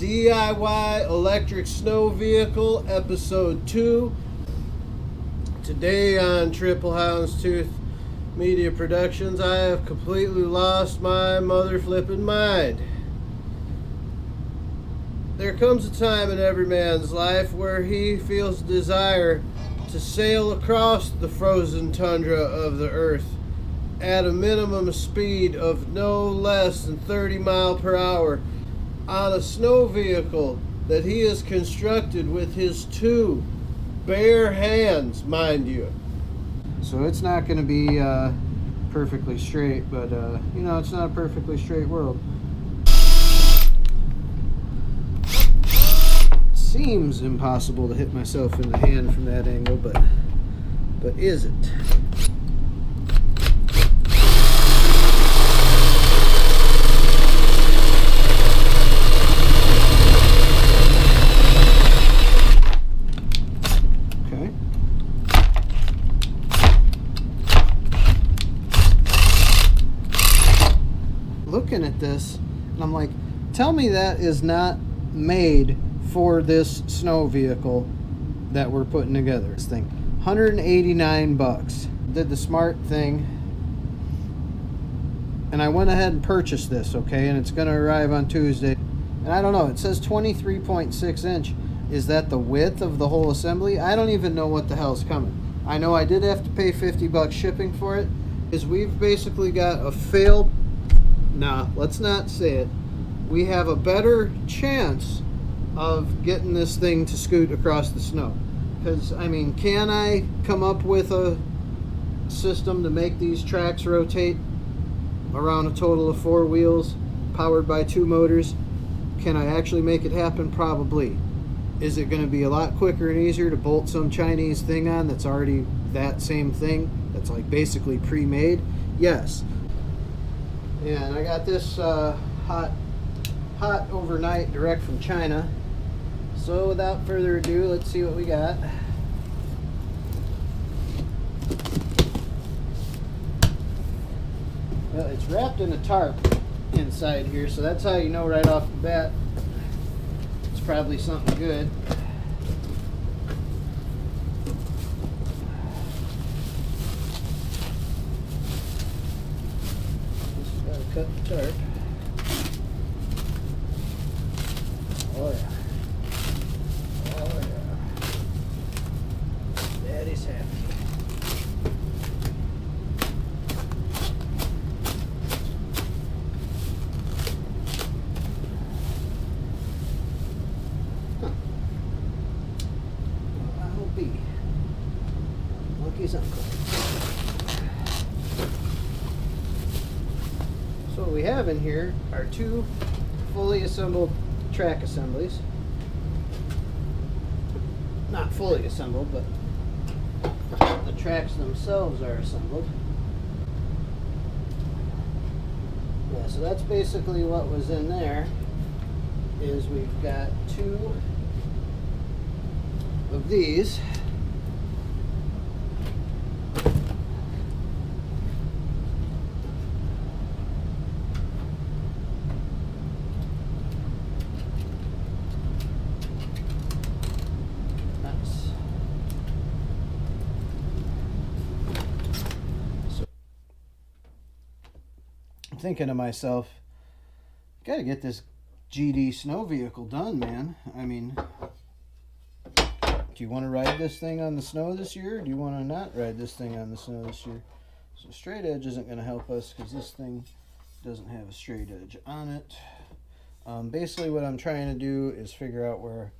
DIY Electric Snow Vehicle Episode 2. Today on Triple Houndstooth Media Productions, I have completely lost my mother flipping mind. There comes a time in every man's life where he feels desire to sail across the frozen tundra of the earth at a minimum speed of no less than 30 miles per hour on a snow vehicle that he has constructed with his two bare hands, mind you. So it's not going to be perfectly straight, but you know, it's not a perfectly straight world. Seems impossible to hit myself in the hand from that angle, but is it? Okay. Looking at this, and I'm like, tell me that is not made for this snow vehicle that we're putting together. This thing, 189 bucks. Did the smart thing, and I went ahead and purchased this, okay, and it's going to arrive on Tuesday. And I don't know, it says 23.6 inch. Is that the width of the whole assembly? I don't even know what the hell's coming. I know I did have to pay 50 bucks shipping for it. Is we've basically got a failed, nah, let's not say it. We have a better chance of getting this thing to scoot across the snow. Because, I mean, can I come up with a system to make these tracks rotate around a total of 4 wheels, powered by 2 motors? Can I actually make it happen? Probably. Is it going to be a lot quicker and easier to bolt some Chinese thing on that's already that same thing, that's like basically pre-made? Yes. Yeah, and I got this hot overnight direct from China. So without further ado, let's see what we got. Well, it's wrapped in a tarp inside here, so that's how you know right off the bat it's probably something good. Just gotta cut the tarp. Oh yeah. Oh yeah. Daddy's happy. Huh. Well, I'll be Monkey's uncle. So what we have in here are 2 fully assembled track assemblies. Not fully assembled, but the tracks themselves are assembled. Yeah, so that's basically what was in there. Is we've got 2 of these. Thinking to myself, gotta get this GD snow vehicle done, man. I mean, do you want to ride this thing on the snow this year, or do you want to not ride this thing on the snow this year? So straight edge isn't going to help us because this thing doesn't have a straight edge on it. Basically what I'm trying to do is figure out where,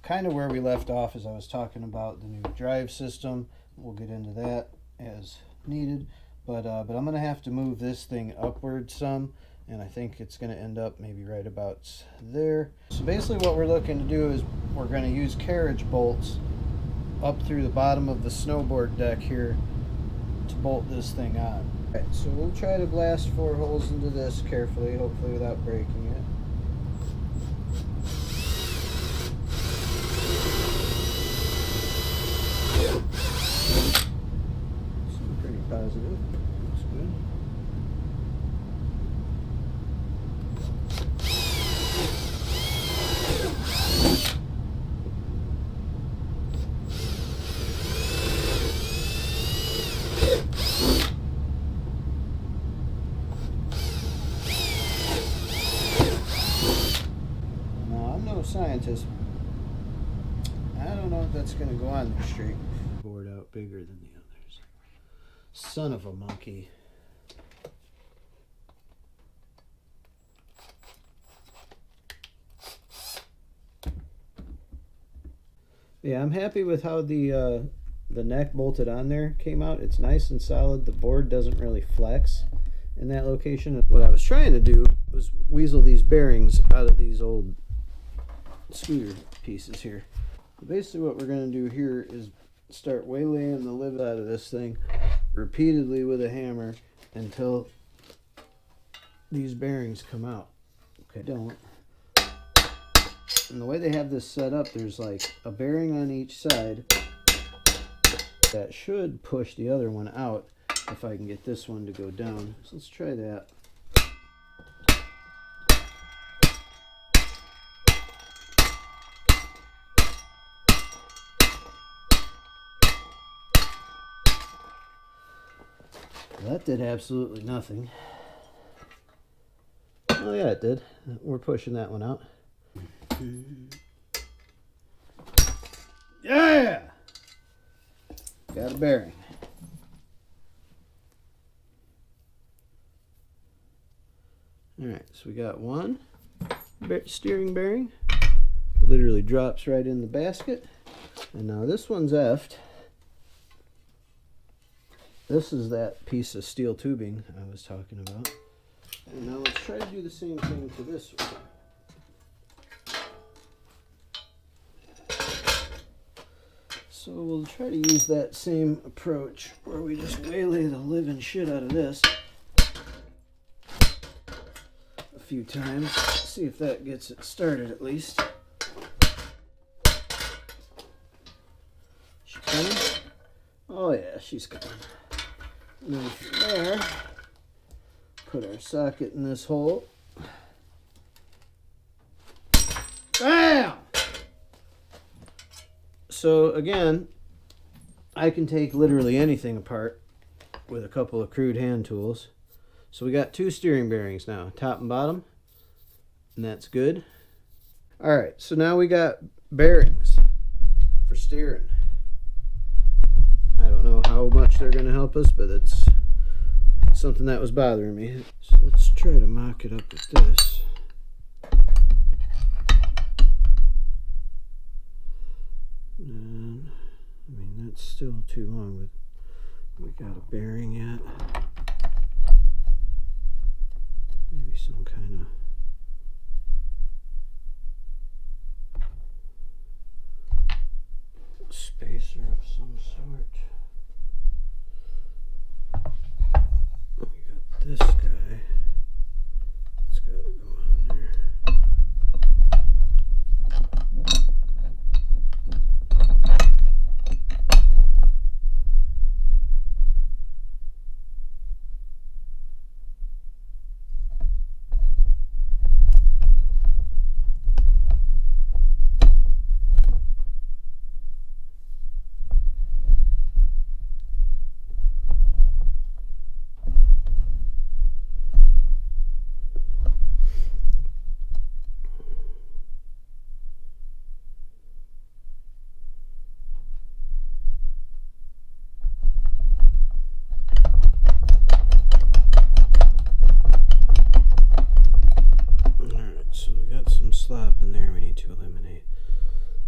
kind of where we left off as I was talking about the new drive system. We'll get into that as needed. But I'm going to have to move this thing upward some, and I think it's going to end up maybe right about there. So basically what we're looking to do is we're going to use carriage bolts up through the bottom of the snowboard deck here to bolt this thing on. All right, so we'll try to blast 4 holes into this carefully, hopefully without breaking it. Pretty positive. Looks good. that's going to go on there straight. Board out bigger than the others. Son of a monkey. Yeah, I'm happy with how the neck bolted on there came out. It's nice and solid. The board doesn't really flex in that location. What I was trying to do was weasel these bearings out of these old scooter pieces here. Basically what we're going to do here is start waylaying the lid out of this thing repeatedly with a hammer until these bearings come out. Okay, don't. And the way they have this set up, there's like a bearing on each side that should push the other one out if I can get this one to go down. So let's try that. Well, that did absolutely nothing. Oh yeah, it did. We're pushing that one out. Yeah! Got a bearing. Alright, so we got one steering bearing. Literally drops right in the basket. And now this one's effed. This is that piece of steel tubing I was talking about. And now let's try to do the same thing to this one. So we'll try to use that same approach where we just waylay the living shit out of this a few times. See if that gets it started at least. She coming? Oh yeah, she's coming. And then from there, put our socket in this hole. Bam! So again, I can take literally anything apart with a couple of crude hand tools. So we got two steering bearings now, top and bottom, and that's good. Alright, so now we got bearings for steering. I don't know how much they're going to help us, but it's something that was bothering me. So let's try to mock it up with this. And, I mean, that's still too long, but we got a bearing yet. Maybe some kind of spacer of some sort. We got this guy. It's got to go on there. Slop in there we need to eliminate.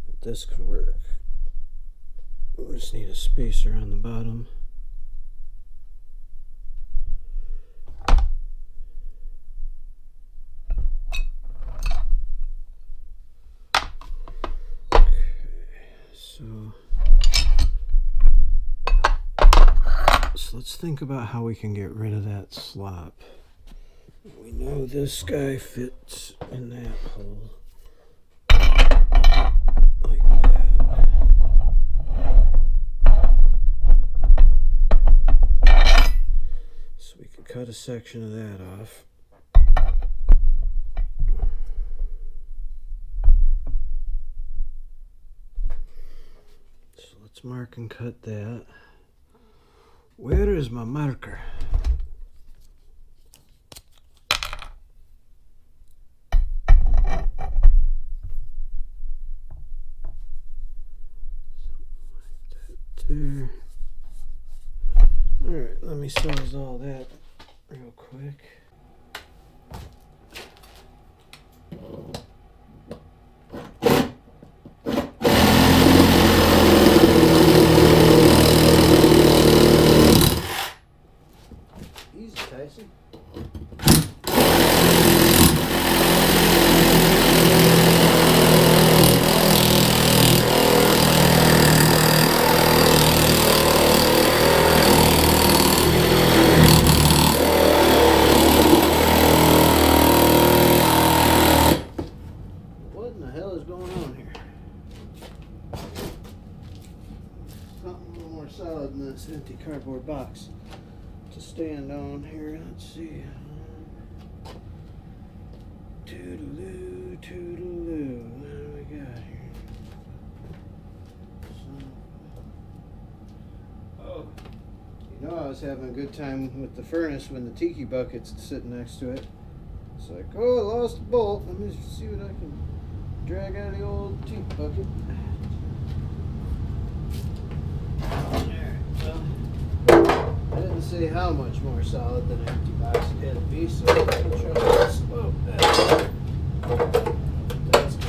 But this could work. We just need a spacer on the bottom. Okay, so let's think about how we can get rid of that slop. We know this guy fits in that hole like that. So we could cut a section of that off. So let's mark and cut that. Where is my marker? there. Alright, let me sawzall that real quick. Easy, Tyson. What in the hell is going on here? Something a little more solid than this empty cardboard box to stand on here. Let's see. Toodaloo, toodaloo. What do we got here? Oh, you know, I was having a good time with the furnace when the tiki bucket's sitting next to it. It's like, oh, I lost a bolt. Let me see what I can drag out of the old tiki bucket. Alright, well, I didn't say how much more solid than an empty box it had to be, so I'm going to try this. Oh, that's good.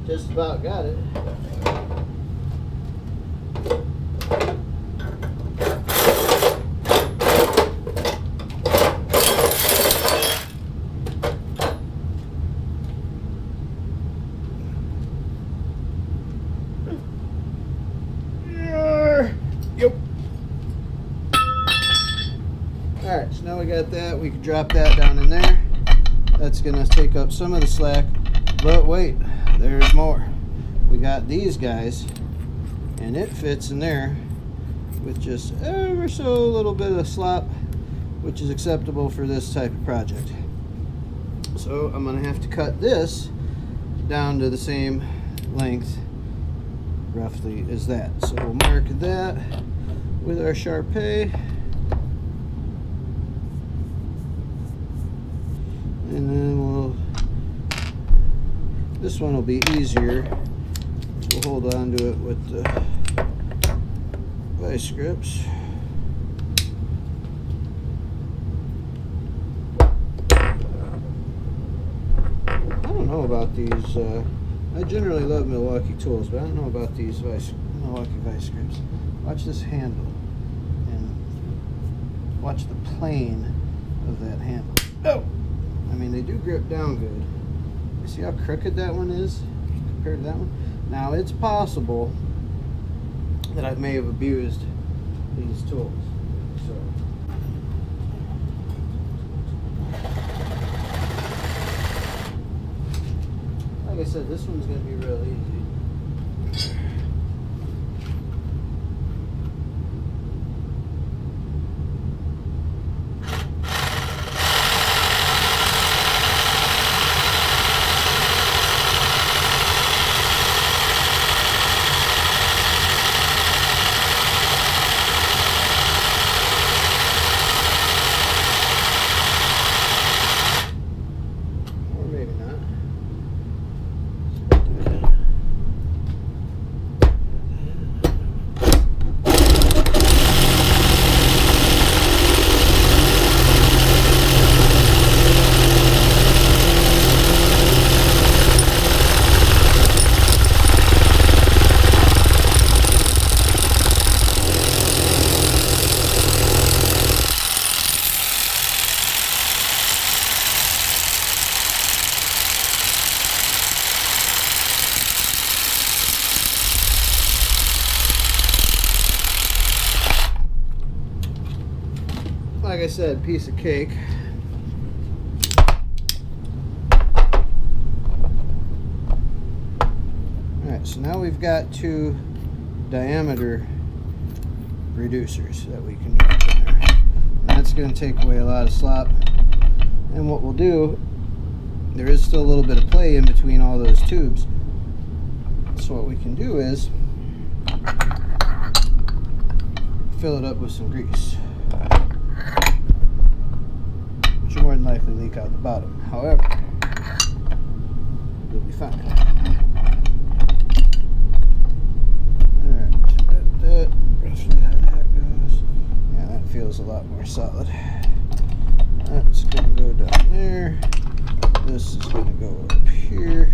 Just about got it. Yep. Alright, so now we got that. We can drop that down in there. That's going to take up some of the slack. But wait, there's more. We got these guys, and it fits in there with just ever so little bit of slop, which is acceptable for this type of project. So I'm going to have to cut this down to the same length roughly as that. So we'll mark that with our Sharpay, and then this one will be easier. We'll hold on to it with the vice grips. I don't know about these. I generally love Milwaukee tools, but I don't know about these Milwaukee vice grips. Watch this handle and watch the plane of that handle. Oh! I mean, they do grip down good. You see how crooked that one is compared to that one? Now, it's possible that I may have abused these tools. So, like I said, this one's going to be real easy. Like I said, piece of cake. Alright, so now we've got two diameter reducers that we can drop in there. And that's going to take away a lot of slop. And what we'll do, there is still a little bit of play in between all those tubes. So what we can do is fill it up with some grease, which will more than likely leak out the bottom. However, you'll be fine. Alright, got that. Roughly how that goes. Yeah, that feels a lot more solid. That's going to go down there. This is going to go up here.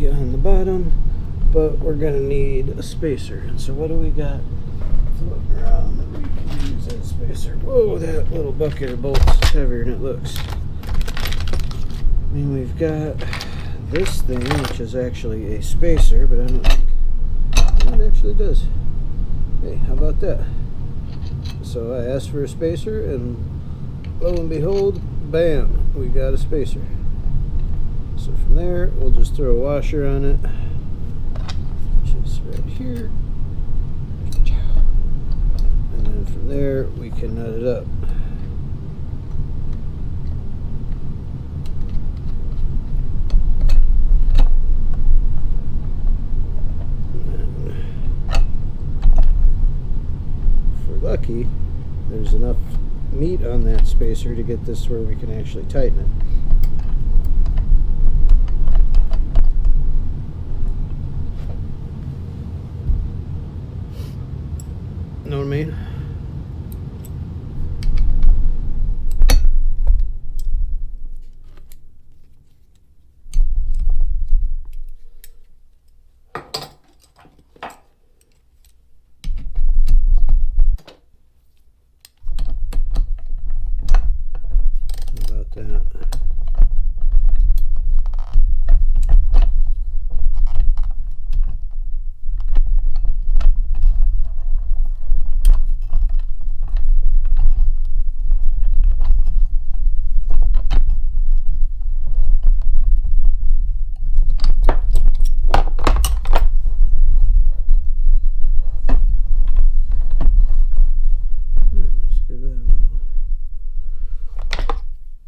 On the bottom, but we're gonna need a spacer. And so what do we got floating around that we can use as a spacer? Whoa, that little bucket of bolts is heavier than it looks. I mean, we've got this thing, which is actually a spacer, but I don't think it actually does. Hey, how about that? So I asked for a spacer, and lo and behold, bam, we got a spacer. So from there, we'll just throw a washer on it, just right here. And then from there, we can nut it up. And if we're lucky, there's enough meat on that spacer to get this where we can actually tighten it. Know what I mean? How about that?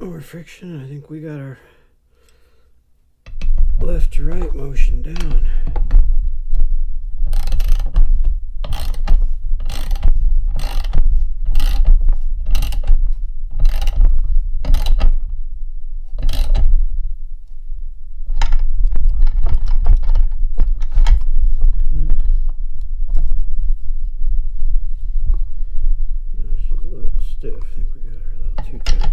More friction. I think we got our left to right motion down. She's a little stiff. I think we got her a little too tight.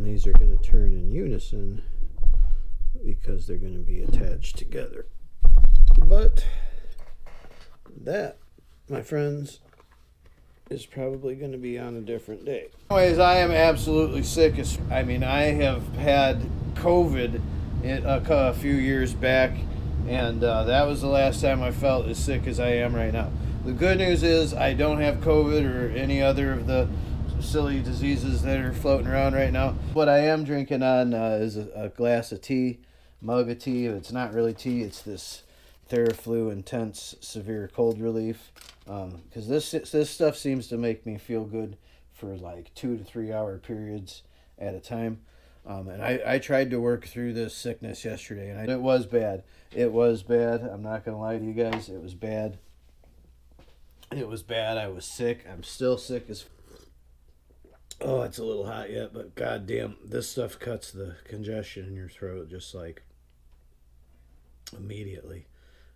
These are going to turn in unison because they're going to be attached together. But that, my friends, is probably going to be on a different day. Anyways, I am absolutely sick. I mean, I have had COVID a few years back, and that was the last time I felt as sick as I am right now. The good news is I don't have COVID or any other of the silly diseases that are floating around right now. What I am drinking on is a glass of tea, mug of tea. It's not really tea, it's this Theraflu Intense Severe Cold Relief, because this stuff seems to make me feel good for like 2 to 3 hour periods at a time. And I tried to work through this sickness yesterday, and it was bad. It was bad. I'm not gonna lie to you guys. It was bad. It was bad. I was sick. I'm still sick as. Oh, it's a little hot yet, but goddamn, this stuff cuts the congestion in your throat just like immediately.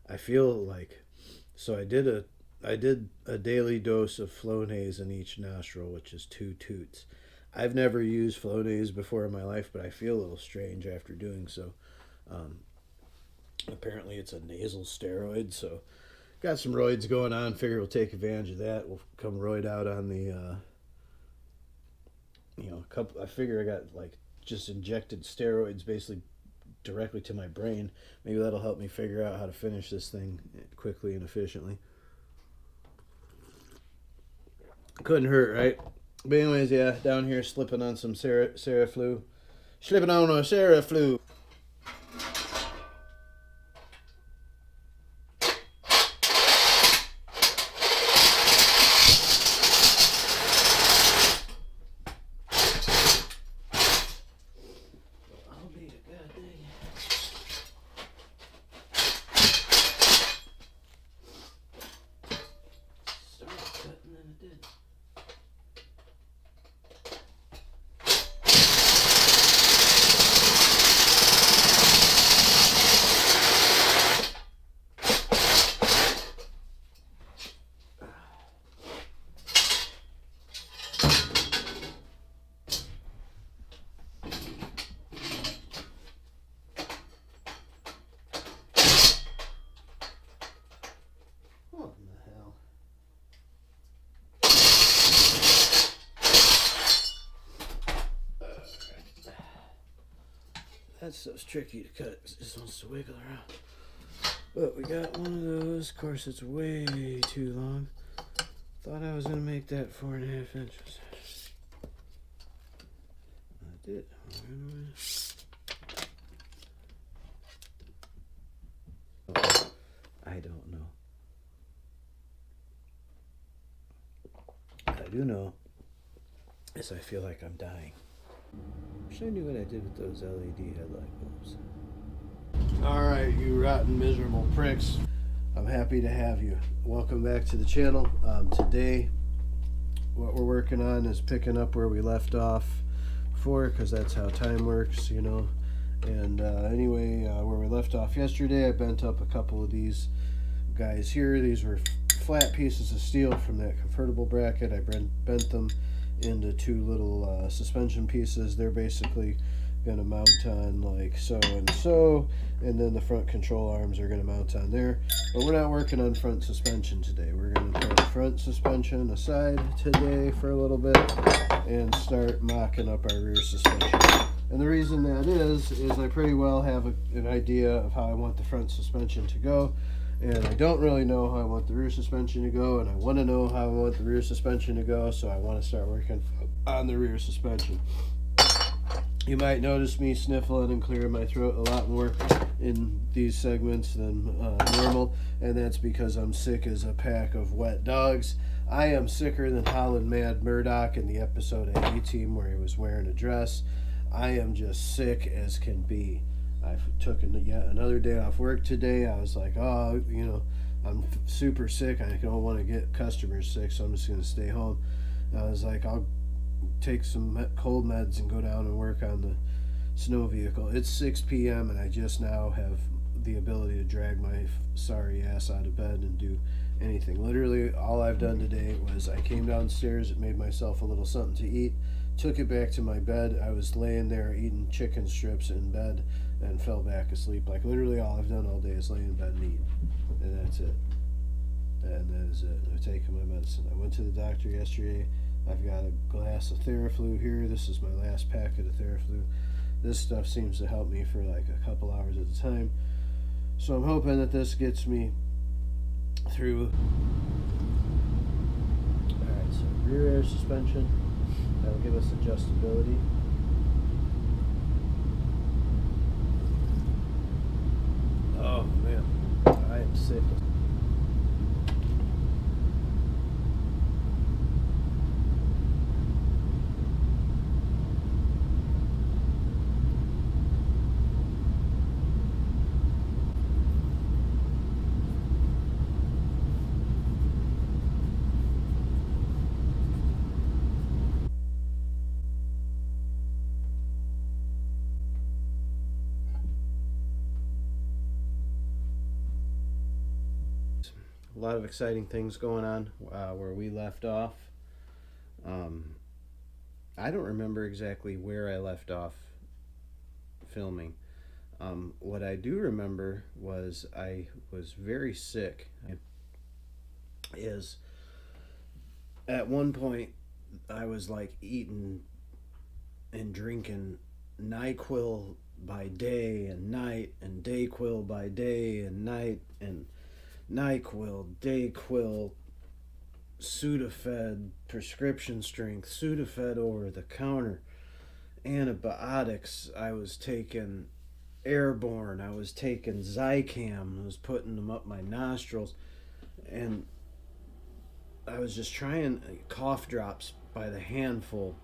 I feel like, so I did a daily dose of Flonase in each nostril, which is 2 toots. I've never used Flonase before in my life, but I feel a little strange after doing so. Apparently it's a nasal steroid, so got some roids going on. Figure we'll take advantage of that. We'll come roid out on the I figure I got like just injected steroids basically directly to my brain. Maybe that'll help me figure out how to finish this thing quickly and efficiently. Couldn't hurt, right? But anyways, yeah, down here slipping on some Seraflu. Slipping on a Seraflu. That stuff's tricky to cut because it just wants to wiggle around. But we got one of those. Of course, it's way too long. Thought I was going to make that 4.5 inches. I did. I don't know. I do know is I feel like I'm dying. Wish I knew what I did with those LED headlight bulbs. Alright, you rotten, miserable pricks. I'm happy to have you. Welcome back to the channel. Today, what we're working on is picking up where we left off before, because that's how time works, you know. And anyway, where we left off yesterday, I bent up a couple of these guys here. These were flat pieces of steel from that convertible bracket. I bent them into two little suspension pieces. They're basically going to mount on like so and so, and then the front control arms are going to mount on there. But we're not working on front suspension today. We're going to put front suspension aside today for a little bit and start mocking up our rear suspension. And the reason that is I pretty well have an idea of how I want the front suspension to go, and I don't really know how I want the rear suspension to go, and I want to know how I want the rear suspension to go, so I want to start working on the rear suspension. You might notice me sniffling and clearing my throat a lot more in these segments than normal, and that's because I'm sick as a pack of wet dogs. I am sicker than Holland Mad Murdoch in the episode of A-Team where he was wearing a dress. I am just sick as can be. I took yet another day off work today. I was like, oh, you know, I'm super sick. I don't want to get customers sick, so I'm just going to stay home. And I was like, I'll take some cold meds and go down and work on the snow vehicle. It's 6 p.m. and I just now have the ability to drag my sorry ass out of bed and do anything. Literally, all I've done today was I came downstairs and made myself a little something to eat, took it back to my bed. I was laying there eating chicken strips in bed and fell back asleep. Like, literally all I've done all day is lay in bed and eat. And that's it. And that is it. I've taken my medicine. I went to the doctor yesterday. I've got a glass of Theraflu here. This is my last packet of Theraflu. This stuff seems to help me for like a couple hours at a time. So I'm hoping that this gets me through. Alright, so rear air suspension. That'll give us adjustability. Oh man, I am sick. A lot of exciting things going on where we left off. I don't remember exactly where I left off filming. What I do remember was I was very sick. Is at one point I was like eating and drinking NyQuil by day and night, and Dayquil by day and night, and NyQuil, Dayquil, Sudafed, prescription strength, Sudafed over the counter, antibiotics. I was taking Airborne, I was taking Zicam, I was putting them up my nostrils, and I was just trying cough drops by the handful,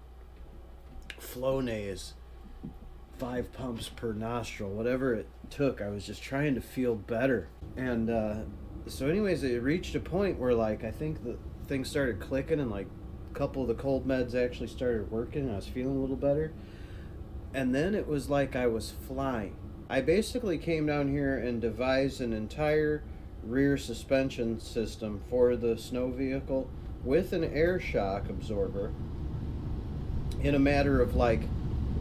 Flonase, 5 pumps per nostril, whatever it took. I was just trying to feel better. And so anyways, it reached a point where, like, I think the things started clicking, and like a couple of the cold meds actually started working, and I was feeling a little better. And then it was like I was flying. I basically came down here and devised an entire rear suspension system for the snow vehicle with an air shock absorber in a matter of like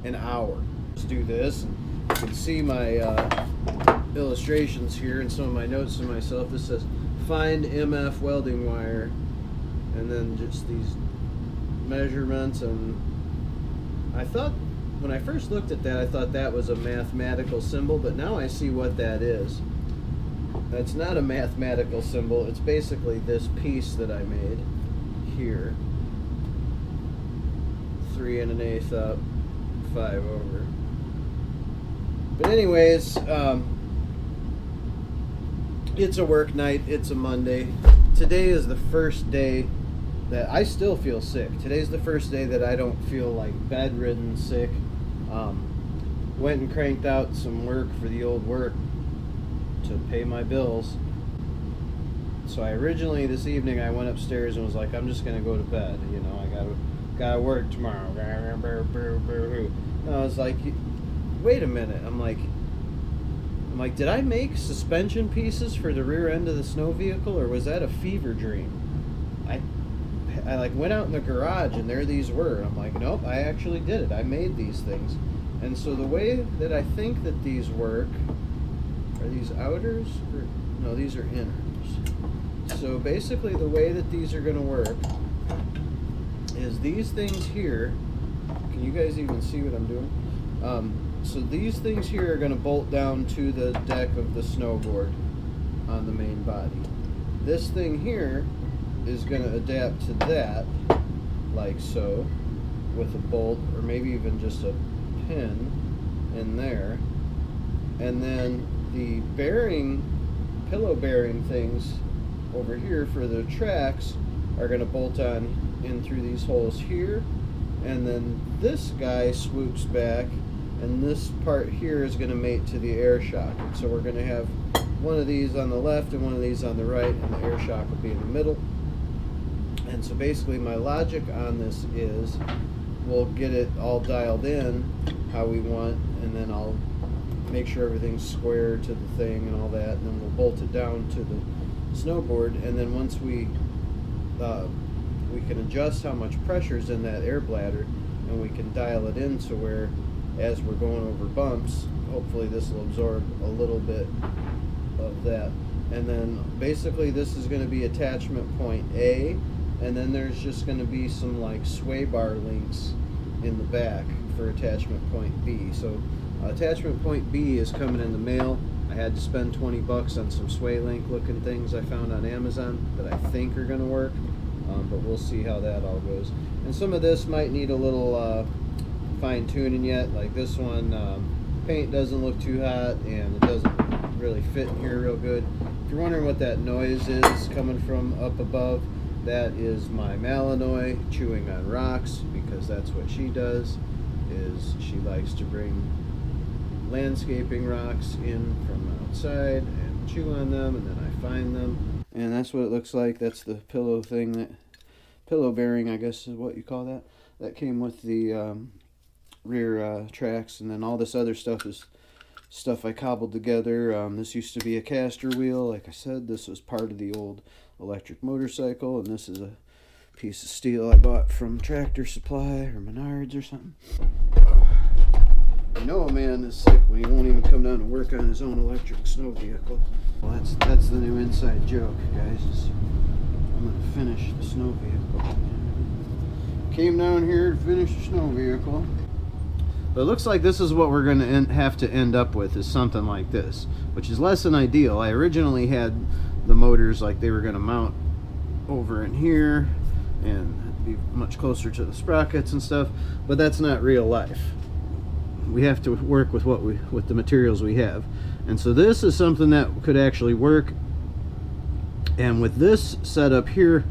an hour. Let's do this, and you can see my illustrations here and some of my notes to myself. This says find MF welding wire, and then just these measurements. And I thought, when I first looked at that, I thought that was a mathematical symbol, but now I see what that is. That's not a mathematical symbol. It's basically this piece that I made here. 3 1/8 up, 5 over. But anyways, it's a work night. It's a Monday. Today is the first day that I still feel sick. Today's the first day that I don't feel like bedridden sick. Went and cranked out some work for the old work to pay my bills. So I originally, this evening, I went upstairs and was like, I'm just gonna go to bed. You know, I gotta work tomorrow. And I was like, wait a minute. I'm like, did I make suspension pieces for the rear end of the snow vehicle, or was that a fever dream? I like went out in the garage and there these were. I'm like, nope, I actually did it. I made these things. And so the way that I think that these work, are these outers? Or, no, these are inners. So basically the way that these are going to work is these things here. Can you guys even see what I'm doing? So these things here are going to bolt down to the deck of the snowboard on the main body. This thing here is going to adapt to that, like so, with a bolt, or maybe even just a pin in there. And then the bearing, pillow bearing things over here for the tracks are going to bolt on in through these holes here. And then this guy swoops back, and this part here is going to mate to the air shock. And so we're going to have one of these on the left and one of these on the right, and the air shock will be in the middle. And so basically my logic on this is we'll get it all dialed in how we want, and then I'll make sure everything's square to the thing and all that, and then we'll bolt it down to the snowboard. And then once we can adjust how much pressure is in that air bladder, and we can dial it in to where, as we're going over bumps, hopefully this will absorb a little bit of that. And then basically this is going to be attachment point A, and then there's just going to be some like sway bar links in the back for attachment point B. So attachment point B is coming in the mail. I had to spend 20 bucks on some sway link looking things I found on Amazon that I think are going to work, but we'll see how that all goes. And some of this might need a little fine tuning yet, like this one. Paint doesn't look too hot, and it doesn't really fit in here real good. If you're wondering what that noise is coming from up above, that is my Malinois chewing on rocks, because that's what she does, is she likes to bring landscaping rocks in from outside and chew on them, and then I find them. And that's what it looks like. That's the pillow thing, that pillow bearing, I guess is what you call that. That came with the rear tracks, and then all this other stuff is stuff I cobbled together. This used to be a caster wheel. Like I said, this was part of the old electric motorcycle, and this is a piece of steel I bought from Tractor Supply or Menards or something. You know a man is sick when he won't even come down to work on his own electric snow vehicle. Well, that's the new inside joke, guys. I'm gonna finish the snow vehicle. Came down here to finish the snow vehicle. But it looks like this is what we're going to have to end up with, is something like this, which is less than ideal. I originally had the motors like they were going to mount over in here and be much closer to the sprockets and stuff, but that's not real life. We have to work with with the materials we have. And so this is something that could actually work. And with this setup here,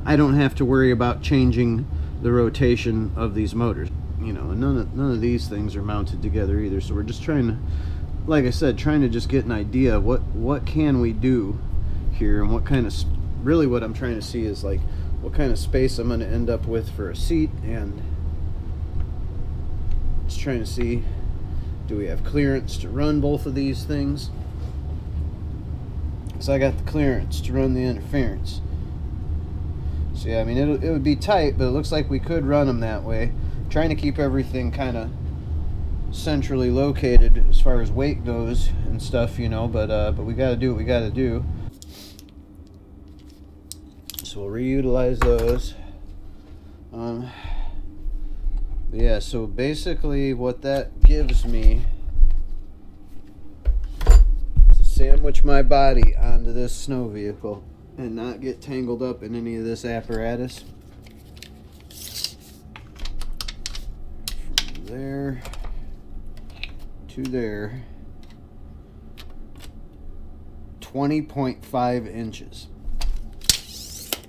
I don't have to worry about changing the rotation of these motors. You know, and none of these things are mounted together either. So we're just trying to, like I said, trying to just get an idea of what can we do here, and what kind of, really what I'm trying to see is like what kind of space I'm going to end up with for a seat, and just trying to see, do we have clearance to run both of these things? So I got the clearance to run the interference. So yeah, I mean it would be tight, but it looks like we could run them that way. Trying to keep everything kind of centrally located as far as weight goes and stuff, you know, but we got to do what we got to do. So we'll reutilize those. But yeah, so basically what that gives me is to sandwich my body onto this snow vehicle and not get tangled up in any of this apparatus. From there to there, 20.5 inches.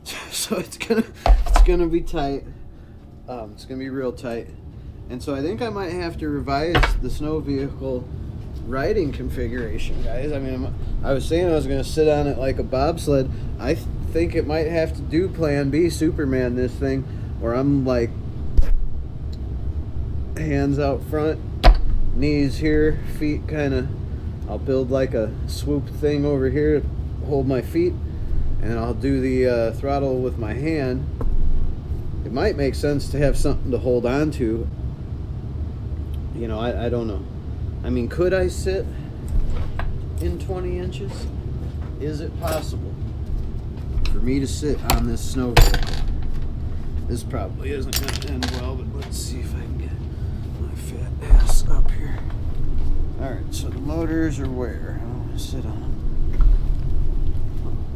So it's gonna be tight. It's gonna be real tight, and so I think I might have to revise the snow vehicle riding configuration, guys. I mean, I was saying I was gonna sit on it like a bobsled. I think it might have to do Plan B, Superman this thing, where I'm like hands out front, knees here, feet kind of. I'll build like a swoop thing over here to hold my feet, and I'll do the throttle with my hand. It might make sense to have something to hold on to. You know, I don't know. I mean, could I sit in 20 inches? Is it possible for me to sit on this snow vehicle? This probably isn't going to end well, but let's see if I can get my fat ass up here. Alright, so the motors are where? I don't want to sit on them.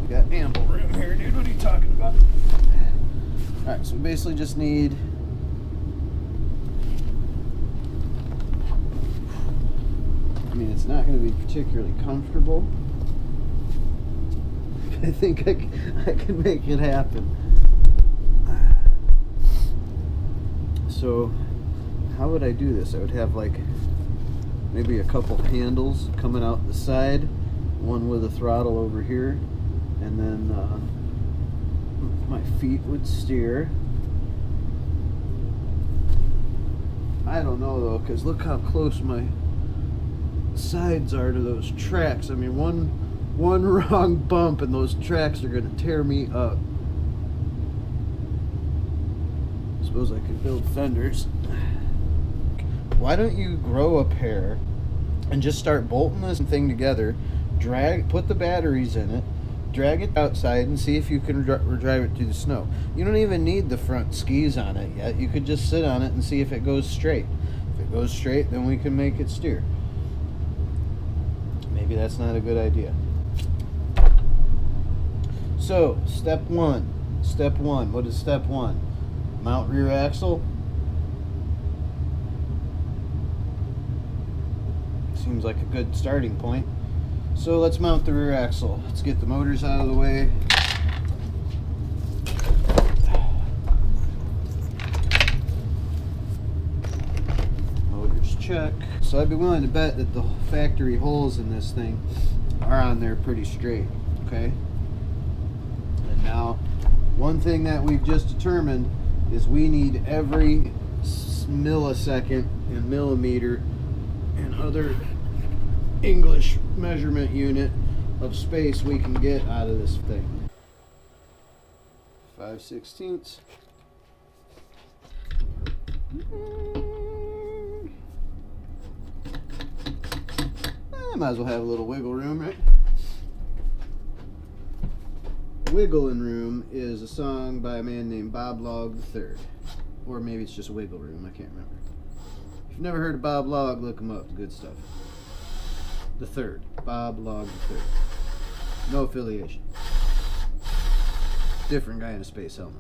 We got ample room here, dude. What are you talking about? Alright, so we basically just need it's not going to be particularly comfortable. I think I can make it happen. So how would I do this? I would have like maybe a couple handles coming out the side, one with a throttle over here, and then my feet would steer. I don't know though, because look how close my sides are to those tracks. I mean, one wrong bump and those tracks are going to tear me up. I suppose I could build fenders. Why don't you grow a pair and just start bolting this thing together, put the batteries in it, drag it outside and see if you can drive it through the snow. You don't even need the front skis on it yet. You could just sit on it and see if it goes straight. If it goes straight, then we can make it steer. Maybe that's not a good idea. So, step one. What is step one? Mount rear axle. Seems like a good starting point. So let's mount the rear axle. Let's get the motors out of the way. Motors check. So I'd be willing to bet that the factory holes in this thing are on there pretty straight, okay? And now, one thing that we've just determined is we need every millisecond and millimeter and other English measurement unit of space we can get out of this thing. 5/16. I might as well have a little wiggle room, right? Wigglin' Room is a song by a man named Bob Log III. Or maybe it's just Wiggle Room, I can't remember. If you've never heard of Bob Log, look him up. Good stuff. The third. Bob Log the third. No affiliation. Different guy in a space helmet.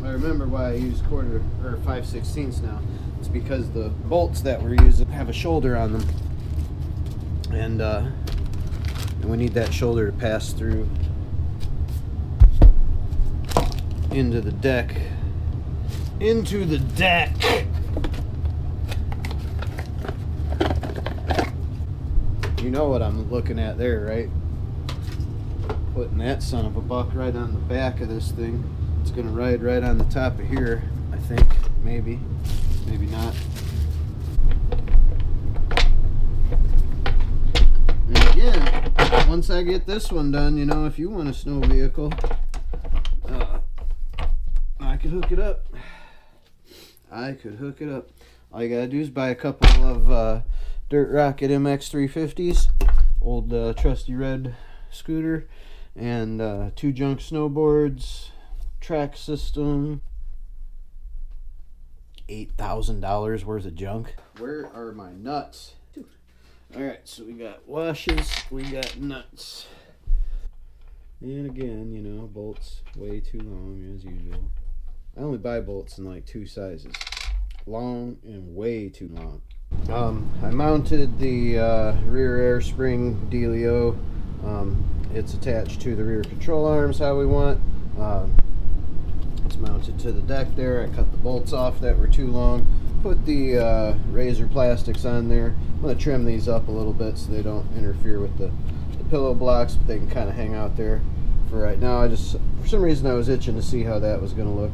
Remember why I use 5/16 now. It's because the bolts that we're using have a shoulder on them, and we need that shoulder to pass through into the deck. Into the deck. You know what I'm looking at there, right? Putting that son of a buck right on the back of this thing. It's gonna ride right on the top of here, I think. Maybe not. And again, once I get this one done, you know, if you want a snow vehicle, I could hook it up. All you gotta do is buy a couple of Dirt Rocket MX350s, old trusty red scooter, and 2 junk snowboards, track system, $8,000 worth of junk. Where are my nuts? Alright, so we got washes, we got nuts. And again, you know, bolts way too long as usual. I only buy bolts in like 2 sizes. Long and way too long. I mounted the rear air spring dealio. It's attached to the rear control arms how we want. It's mounted to the deck there. I cut the bolts off that were too long. Put the razor plastics on there. I'm going to trim these up a little bit so they don't interfere with the pillow blocks, but they can kind of hang out there for right now. For some reason I was itching to see how that was going to look.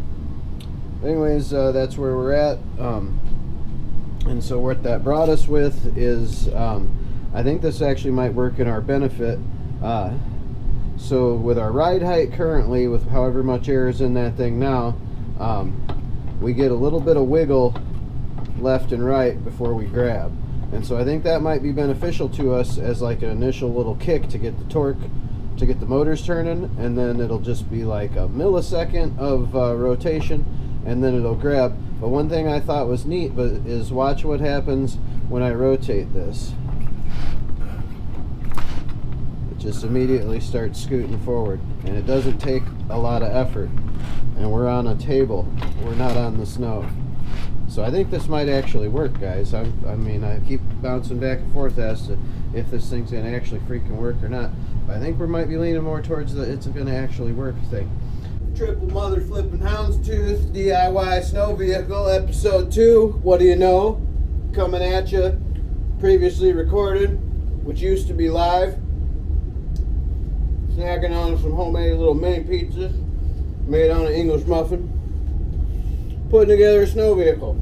Anyways, that's where we're at. And so what that brought us with is, I think this actually might work in our benefit. So with our ride height currently, with however much air is in that thing now, we get a little bit of wiggle left and right before we grab. And so I think that might be beneficial to us as like an initial little kick to get the torque, to get the motors turning, and then it'll just be like a millisecond of rotation, and then it'll grab. But one thing I thought was neat is watch what happens when I rotate this. It just immediately starts scooting forward, and it doesn't take a lot of effort. And we're on a table, we're not on the snow. So I think this might actually work, guys. I mean, I keep bouncing back and forth as to if this thing's going to actually freaking work or not. But I think we might be leaning more towards the it's going to actually work thing. Triple mother flipping houndstooth DIY snow vehicle episode 2. What do you know? Coming at you. Previously recorded, which used to be live. Snacking on some homemade little mini pizzas made on an English muffin. Putting together a snow vehicle.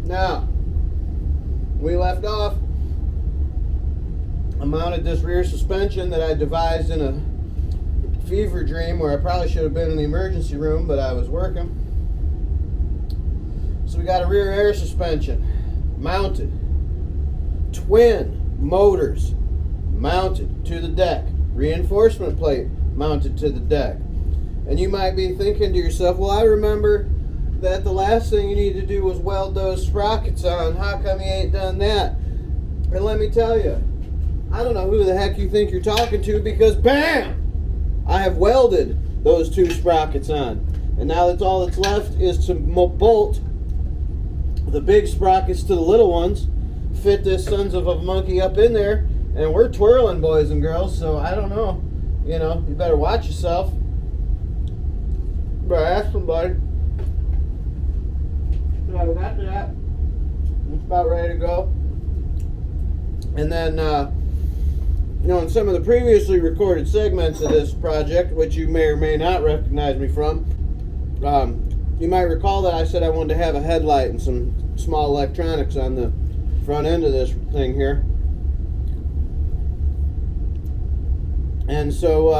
Now, we left off. I mounted this rear suspension that I devised in a fever dream where I probably should have been in the emergency room, but I was working. So we got a rear air suspension mounted. Twin motors mounted to the deck. Reinforcement plate mounted to the deck. And you might be thinking to yourself, well, I remember that the last thing you need to do was weld those sprockets on. How come you ain't done that? And let me tell you, I don't know who the heck you think you're talking to, because BAM! I have welded those 2 sprockets on. And now that's all that's left is to bolt the big sprockets to the little ones, fit this sons of a monkey up in there, and we're twirling, boys and girls. So I don't know, you know, you better watch yourself. Better ask somebody. So I got that. It's about ready to go. And then in some of the previously recorded segments of this project, which you may or may not recognize me from, you might recall that I said I wanted to have a headlight and some small electronics on the front end of this thing here. And so,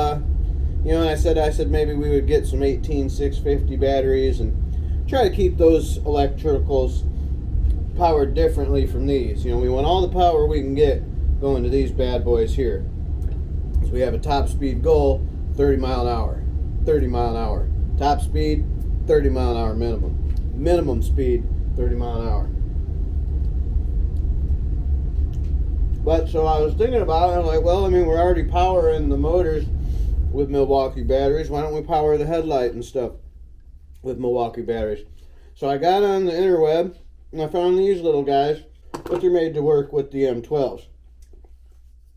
and I said maybe we would get some 18650 batteries and try to keep those electricals powered differently from these. We want all the power we can get going to these bad boys here. So we have a top speed goal, 30 mile an hour. 30 mile an hour. Top speed, 30 mile an hour minimum. Minimum speed, 30 mile an hour. But so I was thinking about it, I'm like, well, we're already powering the motors with Milwaukee batteries. Why don't we power the headlight and stuff with Milwaukee batteries? So I got on the interweb and I found these little guys, but they're made to work with the M12s.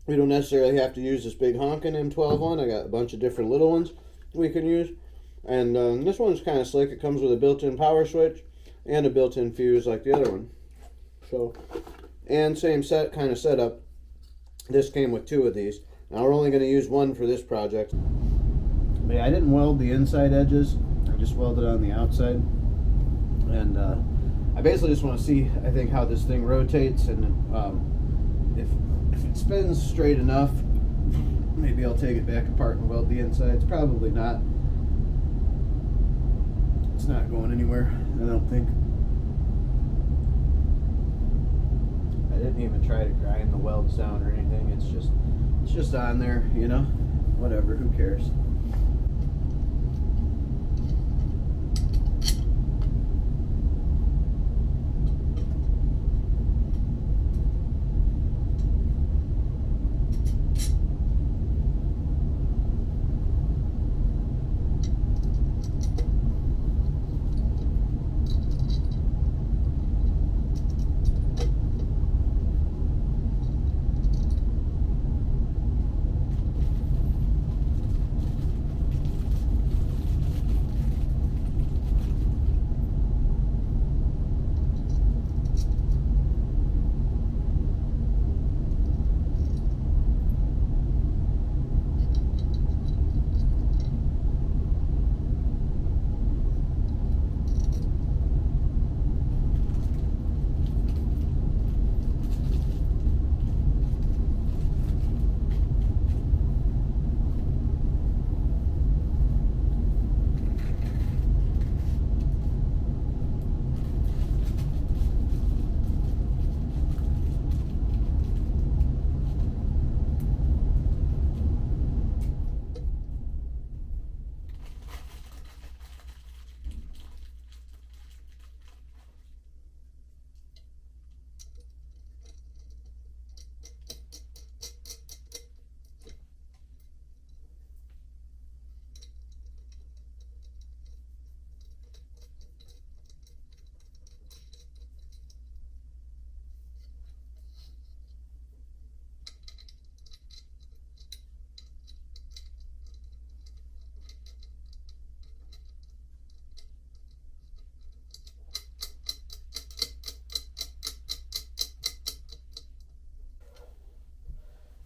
We don't necessarily have to use this big honking M12 one. I got a bunch of different little ones we can use. And this one's kind of slick. It comes with a built-in power switch and a built-in fuse like the other one. So, and same kind of setup. This came with two of these. Now we're only going to use one for this project. But yeah, I didn't weld the inside edges. I just welded on the outside. And I basically just want to see, I think, how this thing rotates, and if it spins straight enough, maybe I'll take it back apart and weld the insides. Probably not. It's not going anywhere, I don't think. I didn't even try to grind the welds down or anything. It's just on there, whatever, who cares.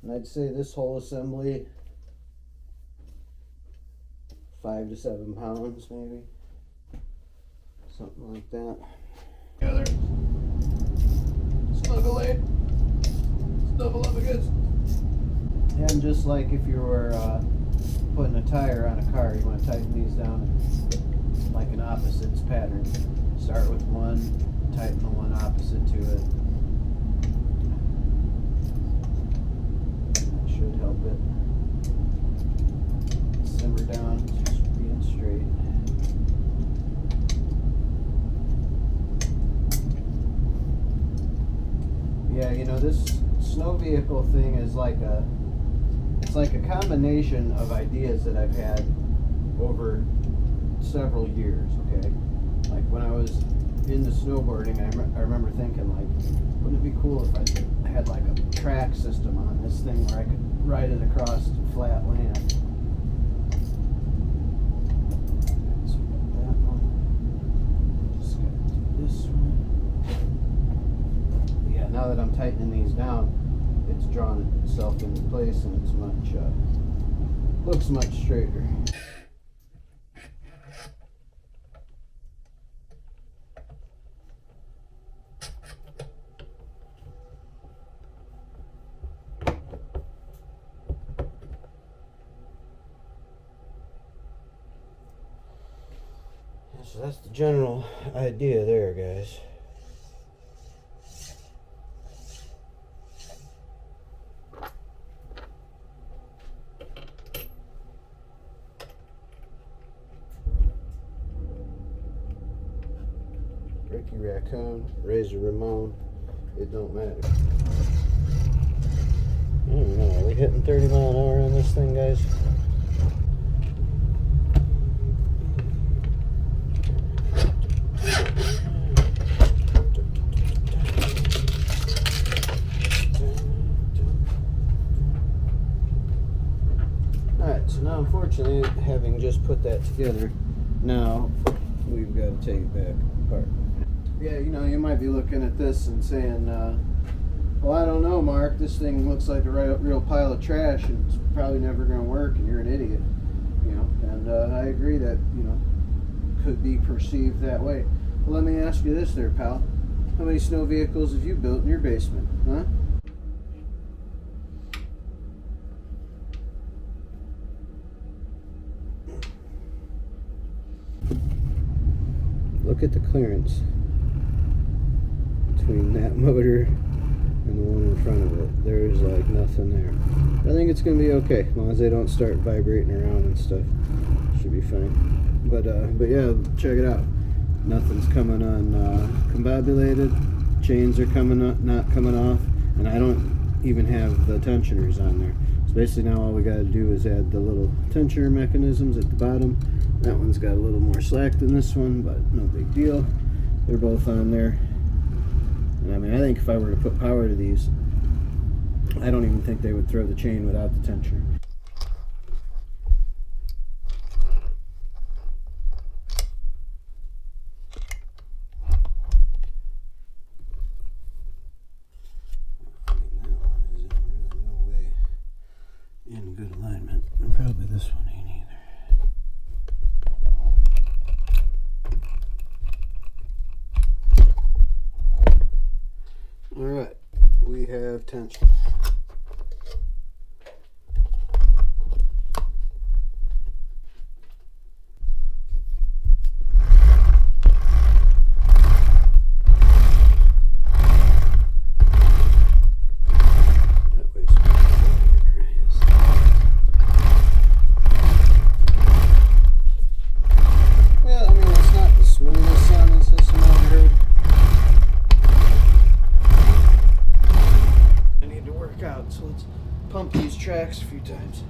And I'd say this whole assembly, 5 to 7 pounds maybe, something like that. Together, snuggle it, snuggle up against. And just like if you were putting a tire on a car, you want to tighten these down like an opposites pattern. Start with one, tighten the one opposite to it. Should help it simmer down, just being straight. Yeah, this snow vehicle thing is it's like a combination of ideas that I've had over several years, okay? Like when I was into snowboarding, I remember thinking, like, wouldn't it be cool if I had like a track system on this thing where I could ride it across flat land. So we got that one. Just gotta do this one. Yeah, now that I'm tightening these down, it's drawn itself into place, and it's much looks much straighter. So that's the general idea there, guys. Ricky Raccoon, Razor Ramon, it don't matter. I don't know, are we hitting 30 mile an hour on this thing, guys? Alright, so now unfortunately, having just put that together, now we've got to take it back apart. Yeah, you know, you might be looking at this and saying, well, I don't know, Mark, this thing looks like a real pile of trash and it's probably never going to work and you're an idiot, you know, and I agree that, you know, could be perceived that way. Well, let me ask you this there, pal. How many snow vehicles have you built in your basement, huh? Look at the clearance between that motor and the one in front of it. There's like nothing there. I think it's gonna be okay as long as they don't start vibrating around and stuff. Should be fine. But yeah, check it out. Nothing's coming uncombobulated. Chains are not coming off, and I don't even have the tensioners on there. So basically now all we got to do is add the little tensioner mechanisms at the bottom. That one's got a little more slack than this one, but no big deal. They're both on there. And I mean, I think if I were to put power to these, I don't even think they would throw the chain without the tensioner. I mean, that one is in really no way in good alignment, and probably this one ain't either. Alright, we have tension. Well, I mean, it's not the smoothest sounding system I've ever heard. Out, so let's pump these tracks a few times.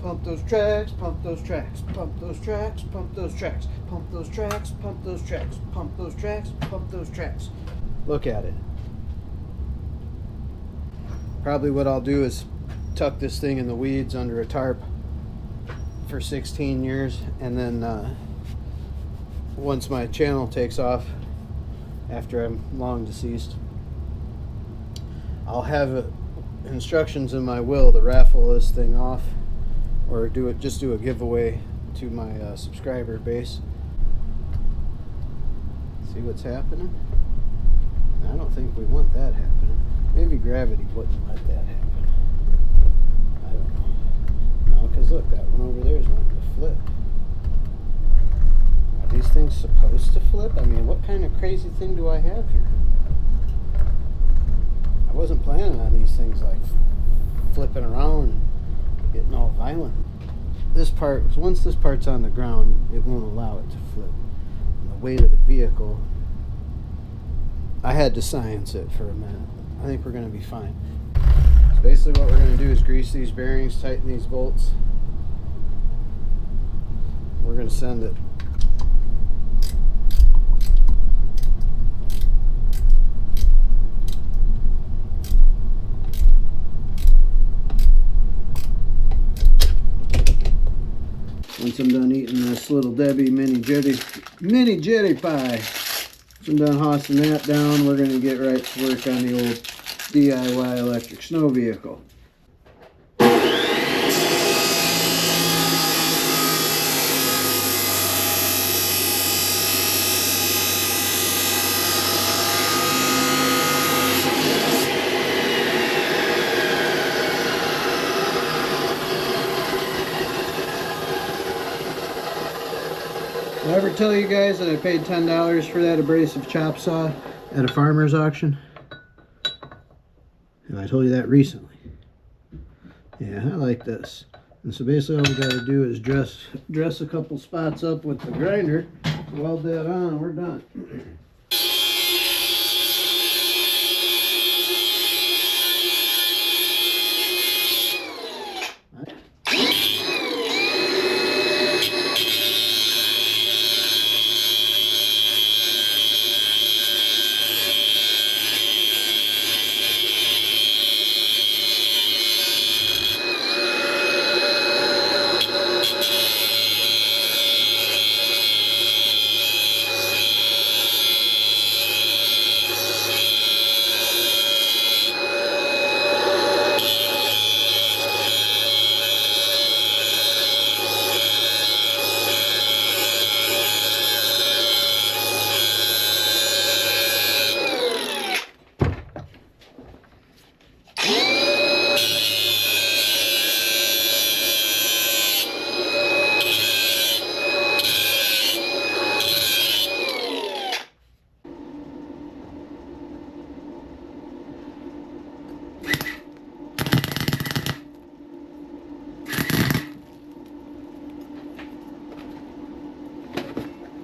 Pump those tracks, pump those tracks, pump those tracks, pump those tracks, pump those tracks, pump those tracks, pump those tracks, pump those tracks. Look at it. Probably what I'll do is tuck this thing in the weeds under a tarp for 16 years, and then once my channel takes off, after I'm long deceased, I'll have instructions in my will to raffle this thing off, or just do a giveaway to my subscriber base. See what's happening? I don't think we want that happening. Maybe gravity wouldn't let that happen. I don't know. No, because look, that one over there is wanting to flip. Are these things supposed to flip? I mean, what kind of crazy thing do I have here? I wasn't planning on these things like flipping around and getting all violent. This part, once this part's on the ground, it won't allow it to flip. And the weight of the vehicle, I had to science it for a minute. I think we're going to be fine. So basically what we're going to do is grease these bearings, tighten these bolts. We're going to send it. Once I'm done eating this Little Debbie mini jitty pie, once I'm done hossing that down, we're going to get right to work on the old DIY electric snow vehicle. Did I ever tell you guys that I paid $10 for that abrasive chop saw at a farmer's auction? And I told you that recently. Yeah, I like this. And so basically all we got to do is dress a couple spots up with the grinder, weld that on, and we're done.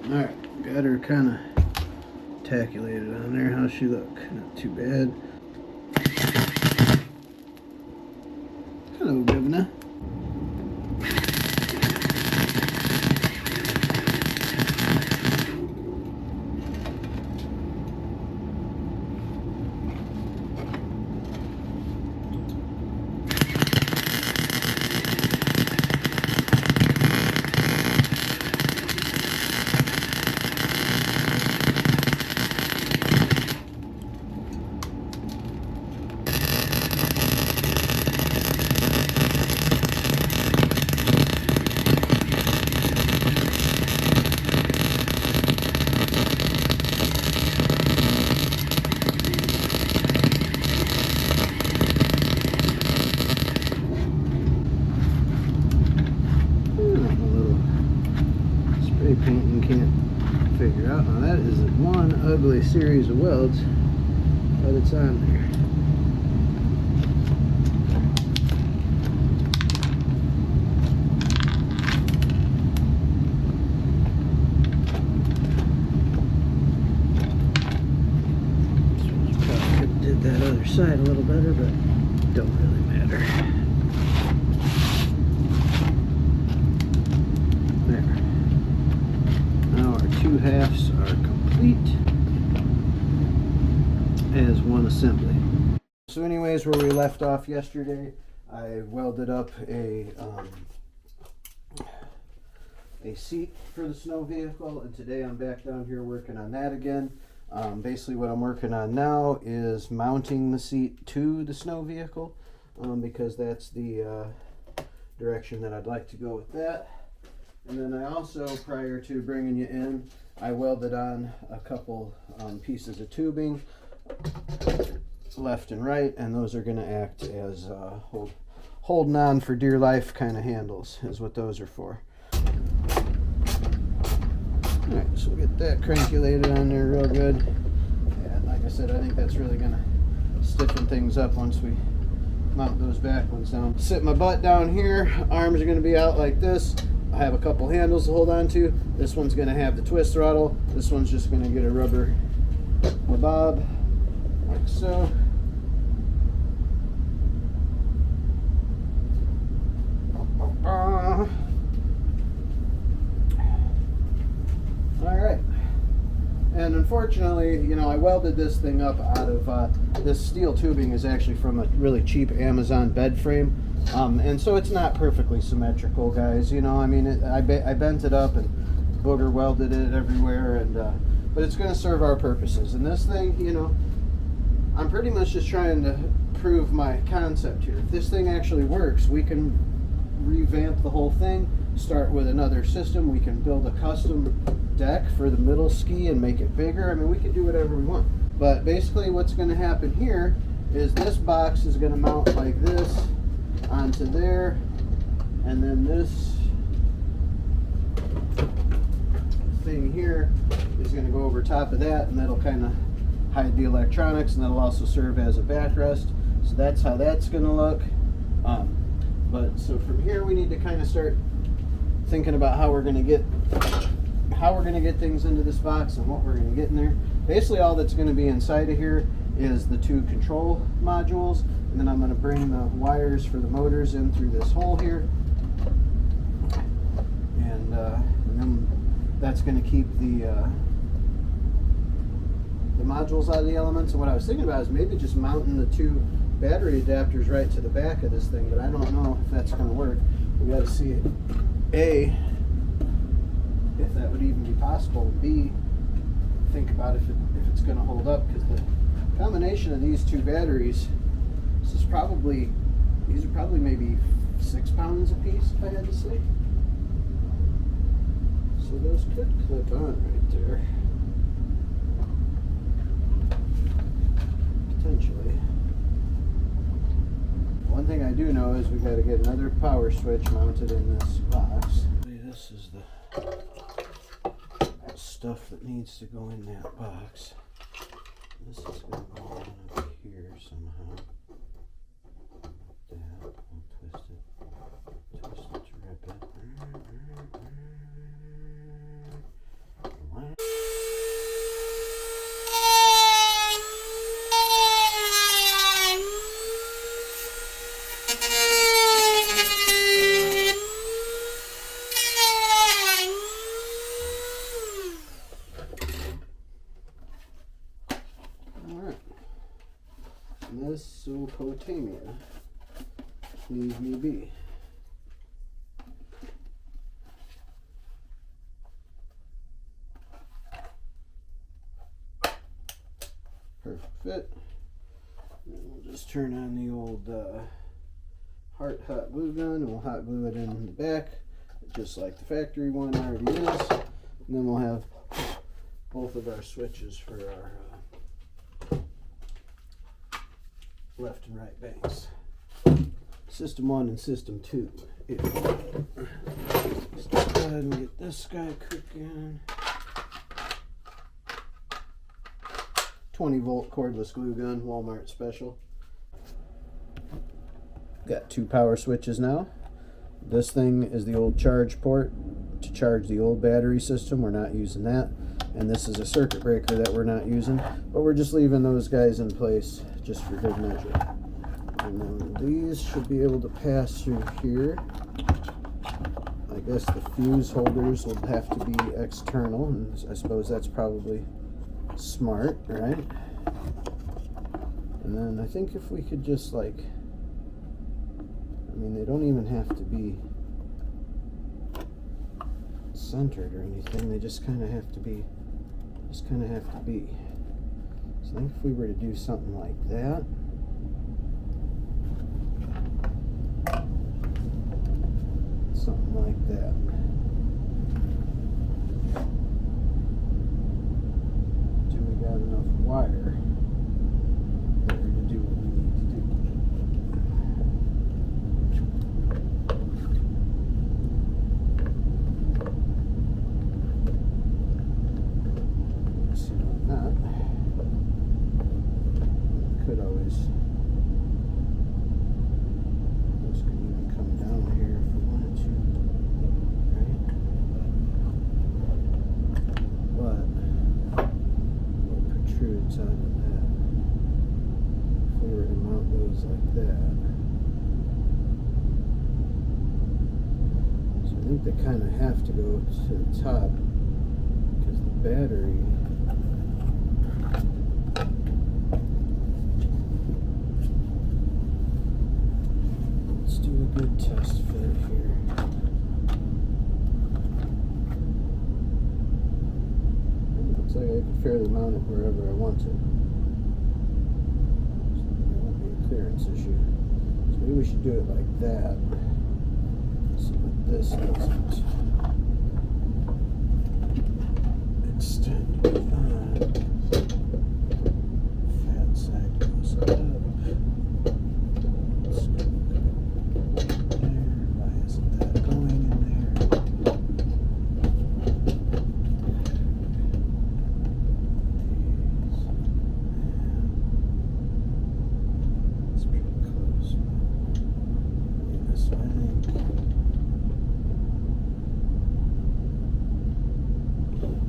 Alright, got her kind of taculated on there. How's she look? Not too bad. Hello, Governor. Painting can't figure out. Now that is one ugly series of welds, but it's on there. Probably could have did that other side a little better, but don't really matter. Two halves are complete as one assembly. So anyways, where we left off yesterday, I welded up a seat for the snow vehicle, and today I'm back down here working on that again. Basically what I'm working on now is mounting the seat to the snow vehicle, because that's the direction that I'd like to go with that. And then I also, prior to bringing you in, I welded on a couple pieces of tubing, left and right, and those are going to act as holding on for dear life kind of handles, is what those are for. Alright, so we'll get that crankulated on there real good. And like I said, I think that's really going to stiffen things up once we mount those back ones down. Sit my butt down here, arms are going to be out like this. I have a couple handles to hold on to. This one's going to have the twist throttle. This one's just going to get a rubber bob, like so. Alright. And unfortunately, you know, I welded this thing up out of, this steel tubing is actually from a really cheap Amazon bed frame. And so it's not perfectly symmetrical, guys. You know, I mean, I bent it up and booger welded it everywhere, and but it's going to serve our purposes. And this thing, you know, I'm pretty much just trying to prove my concept here. If this thing actually works, we can revamp the whole thing, start with another system. We can build a custom deck for the middle ski and make it bigger. I mean, we can do whatever we want. But basically what's going to happen here is this box is going to mount like this onto there, and then this thing here is going to go over top of that, and that'll kind of hide the electronics, and that'll also serve as a backrest. So that's how that's going to look. But so from here we need to kind of start thinking about how we're going to get things into this box and what we're going to get in there. Basically all that's going to be inside of here is the two control modules, and then I'm going to bring the wires for the motors in through this hole here, and then that's going to keep the modules out of the elements. And what I was thinking about is maybe just mounting the two battery adapters right to the back of this thing, but I don't know if that's going to work. We got to see it. A, if that would even be possible. B, think about if it's going to hold up, because the combination of these two batteries, these are probably maybe 6 pounds a piece, if I had to say. So those could clip on right there. Potentially. One thing I do know is we got to get another power switch mounted in this box. This is the stuff that needs to go in that box. This is going to go on up here somehow. Like that. We'll twist it to rip it. Mesopotamia, leave me be. Perfect fit. And we'll just turn on the old Hart hot glue gun, and we'll hot glue it in the back, just like the factory one already is. And then we'll have both of our switches for our left and right banks. System 1 and System 2. Let's go ahead and get this guy cooking. 20-volt cordless glue gun, Walmart special. Got 2 power switches now. This thing is the old charge port to charge the old battery system. We're not using that. And this is a circuit breaker that we're not using, but we're just leaving those guys in place just for good measure. And then these should be able to pass through here. I guess the fuse holders will have to be external, and I suppose that's probably smart, right? And then I think if we could just they don't even have to be centered or anything, they just kind of have to be. So I think if we were to do something like that, do we got enough wire there to do what we need to do? Could always, this could even come down here if we wanted to, right? But what protrudes out of that? If we were to mount those like that, so I think they kind of have to go to the top because the battery. Do a good test fit here. Looks like I can fairly mount it wherever I want to. clearances here. So maybe we should do it like that, so that this doesn't extend. Fat side goes up. Let's go there. Why isn't that going in there? It's pretty close. Yes, I think.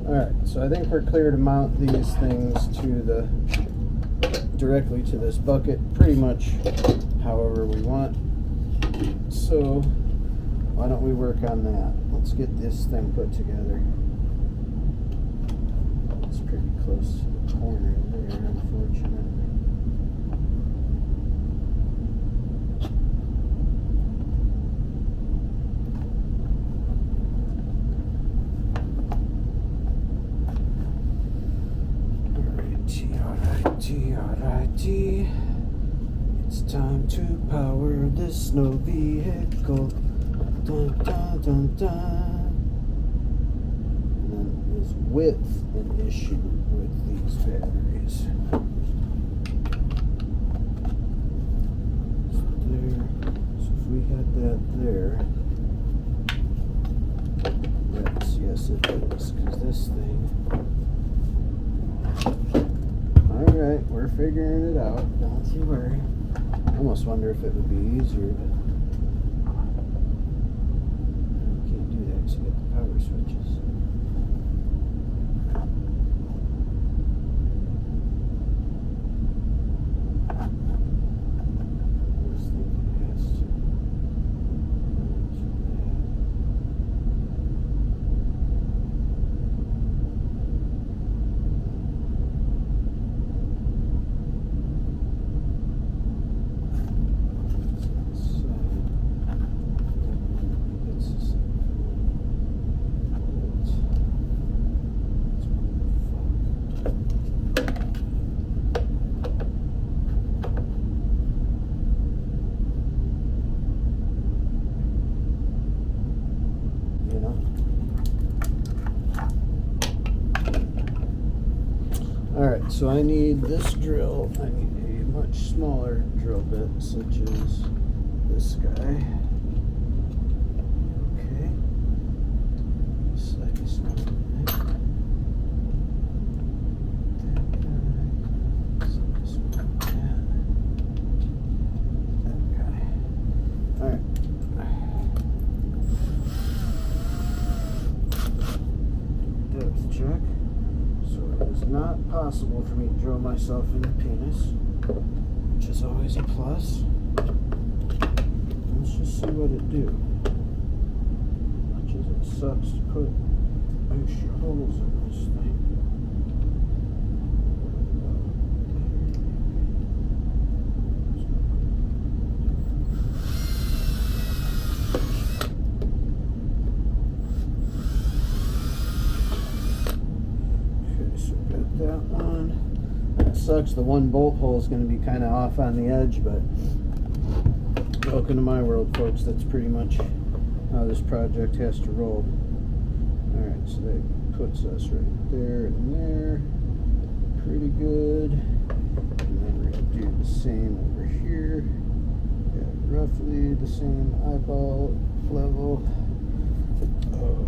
Alright, so I think we're clear to mount these things to the directly to this bucket pretty much however we want. So why don't we work on that? Let's get this thing put together. It's pretty close to the corner there, unfortunately. Alrighty. It's time to power this snow vehicle. Dun, dun, dun, dun. And then is width an issue with these batteries? There. So if we had that there, yes it is, because this thing. Alright, we're figuring it out. Don't you worry. I almost wonder if it would be easier, but you can't do that because you got the power switches. I was thinking it has to. Alright, so I need this drill. I need a much smaller drill bit, such as this guy. Okay. Slightly smaller than that. Slightly smaller than that guy. Alright. Depth check. It is not possible for me to drill myself in the penis, which is always a plus. Let's just see what it do. Much as it sucks to put extra holes in this thing. That one. That sucks. The one bolt hole is going to be kind of off on the edge, but welcome to my world, folks. That's pretty much how this project has to roll. Alright, so that puts us right there and there. Pretty good. And then we're going to do the same over here. Got roughly the same eyeball level. Oh.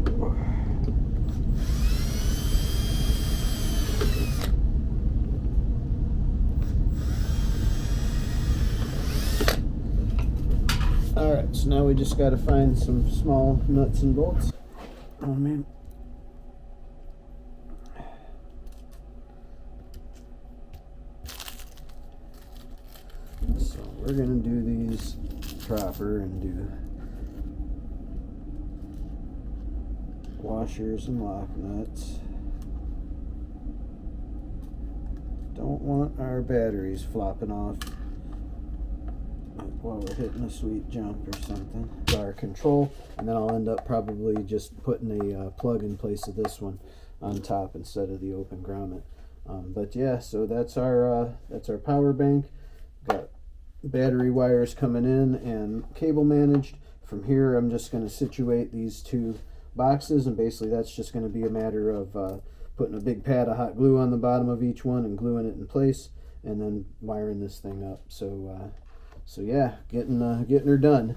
Alright, so now we just got to find some small nuts and bolts. Oh man. So we're going to do these proper and do washers and lock nuts. Don't want our batteries flopping off while we're hitting a sweet jump or something. Our control, and then I'll end up probably just putting a plug in place of this one on top instead of the open grommet. But yeah, so that's our power bank. Got battery wires coming in and cable managed. From here, I'm just going to situate these two boxes, and basically that's just going to be a matter of putting a big pad of hot glue on the bottom of each one and gluing it in place, and then wiring this thing up. So yeah, getting her done.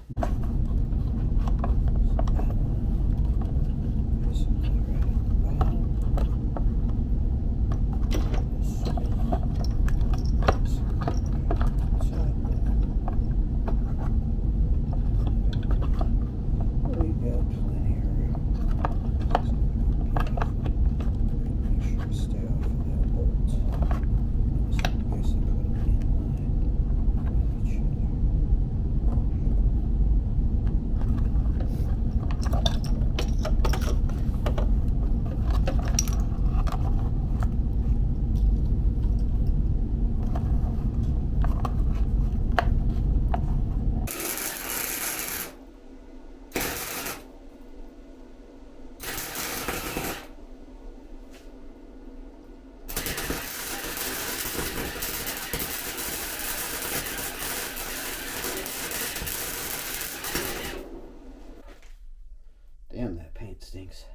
Damn, that paint stinks.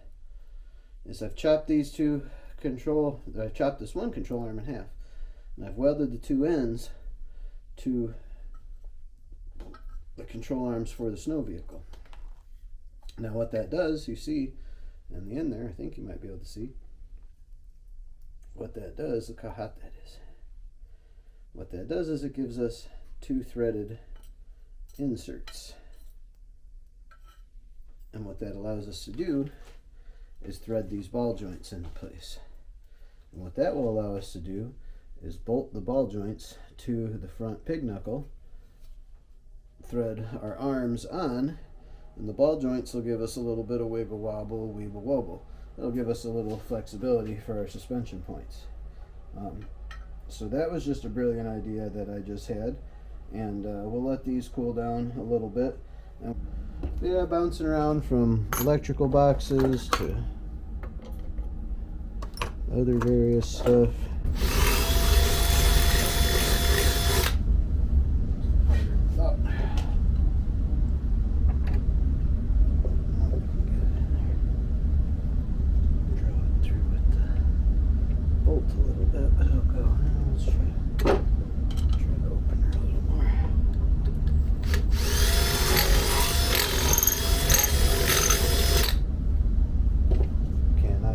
Is I've chopped these I've chopped this one control arm in half, and I've welded the two ends to the control arms for the snow vehicle. Now what that does, you see in the end there, I think you might be able to see what that does. Look how hot that is. What that does is it gives us two threaded inserts. And what that allows us to do is thread these ball joints into place. And what that will allow us to do is bolt the ball joints to the front pig knuckle, thread our arms on, and the ball joints will give us a little bit of wiggle wobble, weeble wobble. It'll give us a little flexibility for our suspension points. So that was just a brilliant idea that I just had, and we'll let these cool down a little bit. And yeah, bouncing around from electrical boxes to other various stuff.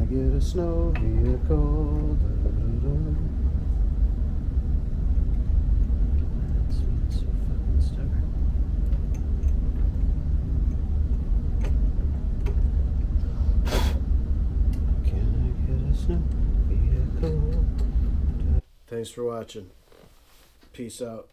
Get a snow vehicle. That's so fucking stubborn. Can I get a snow vehicle? Thanks for watching. Peace out.